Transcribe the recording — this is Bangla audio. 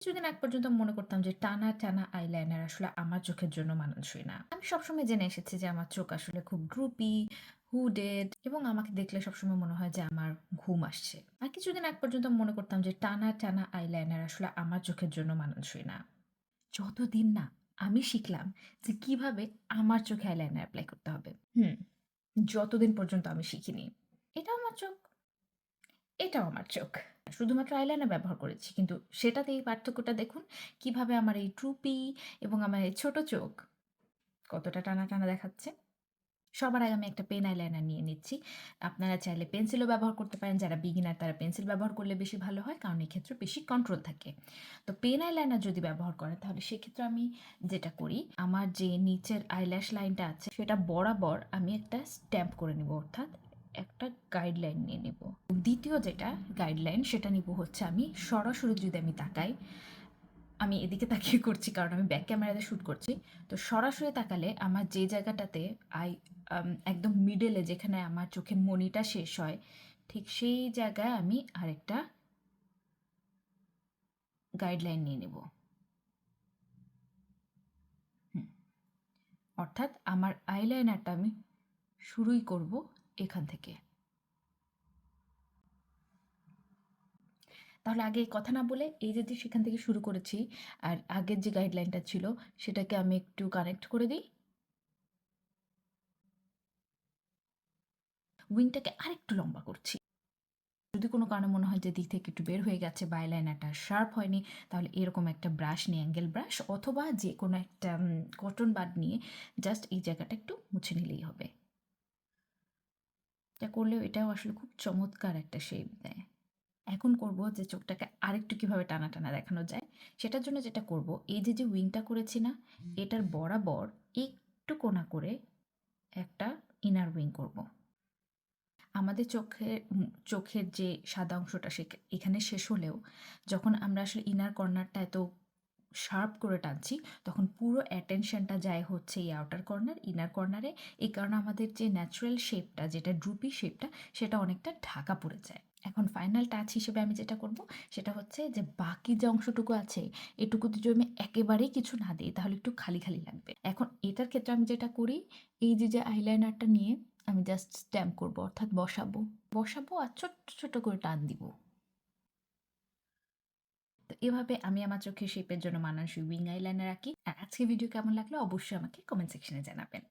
কিছুদিন আগ পর্যন্ত মনে করতাম যে টানা টানা আইলাইনার আসলে আমার চোখের জন্য মানানসই না। আমি সবসময় জেনে এসেছি যে আমার চোখ আসলে খুব ড্রুপি, হুডেড এবং আমাকে দেখলে সবসময় মনে হয় যে আমার ঘুম আসছে। আর কিছুদিন আগ পর্যন্ত মনে করতাম যে টানা টানা আইলাইনার আসলে আমার চোখের জন্য মানানসই না। যতদিন না আমি শিখলাম যে কিভাবে আমার চোখে আইলাইনার এপ্লাই করতে হবে। যতদিন পর্যন্ত আমি শিখিনি। এটাও আমার চোখ, এটাও আমার চোখ। শুধুমাত্র আইলাইনার ব্যবহার করেছি। কিন্তু সেটাতেই পার্থক্যটা দেখুন, কিভাবে আমার এই ট্রুপি এবং আমার এই ছোট চোখ কতটা টানা, টানা দেখাচ্ছে। সবার আগে আমি একটা পেন আইলাইনার নিয়ে নিচ্ছি। আপনারা চাইলে পেন্সিলও ব্যবহার করতে পারেন। যারা বিগিনার তারা পেন্সিল ব্যবহার করলে বেশি ভালো হয়। কারণ এক্ষেত্রে বেশি কন্ট্রোল থাকে। তো পেন আইলাইনার যদি ব্যবহার করেন তাহলে সেক্ষেত্রে আমি যেটা করি, আমার যে নিচের আইল্যাশ লাইনটা আছে সেটা বরাবর আমি একটা স্ট্যাম্প করে নিব। অর্থাৎ একটা গাইডলাইন নিয়ে নিব। দ্বিতীয় যেটা গাইডলাইন সেটা নিব হচ্ছে আমি সরাসরি যদি আমি তাকাই, আমি এদিকে তাকিয়ে করছি কারণ আমি ব্যাক ক্যামেরাতে শ্যুট করছি। তো সরাসরি তাকালে আমার যে জায়গাটাতে একদম মিডলে যেখানে আমার চোখের মণিটা শেষ হয়, ঠিক সেই জায়গায় আমি আরেকটা গাইডলাইন নিয়ে নেব। অর্থাৎ আমার আইলাইনারটা আমি শুরুই করব এখান থেকে। তাহলে আগে কথা না বলে এই যে সেখান থেকে শুরু করেছি আর আগের যে গাইডলাইনটা ছিল সেটাকে আমি একটু কানেক্ট করে দিই। উইংটাকে আরেকটু লম্বা করছি। যদি কোনো কারণে মনে হয় যে দিক থেকে একটু বের হয়ে গেছে বা আইলাইনারটা শার্প হয়নি, তাহলে এরকম একটা ব্রাশ নিয়ে, অ্যাঙ্গেল ব্রাশ অথবা যে কোনো একটা কটন বাড নিয়ে জাস্ট এই জায়গাটা একটু মুছে নিলেই হবে। এটা করলেও এটাও আসলে খুব চমৎকার একটা শেপ দেয়। এখন করব যে চোখটাকে আরেকটু কিভাবে টানা টানা দেখানো যায়। সেটার জন্য যেটা করব, এই যে উইংটা করেছি না, এটার বরাবর একটু কোণা করে একটা ইনার উইং করব। আমাদের চোখের যে সাদা অংশটা এখানে শেষ হলেও যখন আমরা আসলে ইনার কর্নারটা এত শার্প করে টানছি, তখন পুরো অ্যাটেনশনটা যায় হচ্ছে এই আউটার কর্নার, ইনার কর্নারে। এই কারণে আমাদের যে ন্যাচারাল শেপটা, যেটা ড্রুপি শেপটা, সেটা অনেকটা ঢাকা পড়ে যায়। এখন ফাইনাল টাচ হিসেবে আমি যেটা করব সেটা হচ্ছে যে বাকি যে অংশটুকু আছে এটুকুতে যদি আমি একেবারেই কিছু না দিই তাহলে একটু খালি খালি লাগবে। এখন এটার ক্ষেত্রে আমি যেটা করি, এই যে আইলাইনারটা নিয়ে আমি জাস্ট স্ট্যাম্প করব, অর্থাৎ বসাবো। বসাবো আর ছোট্ট ছোট্ট করে টান দিব। তো এভাবে আমি আমার চোখের শেপের জন্য মানানসই উইং আইলাইনার আঁকি। আর আজকের ভিডিও কেমন লাগলো অবশ্যই আমাকে কমেন্ট সেকশনে জানাবেন।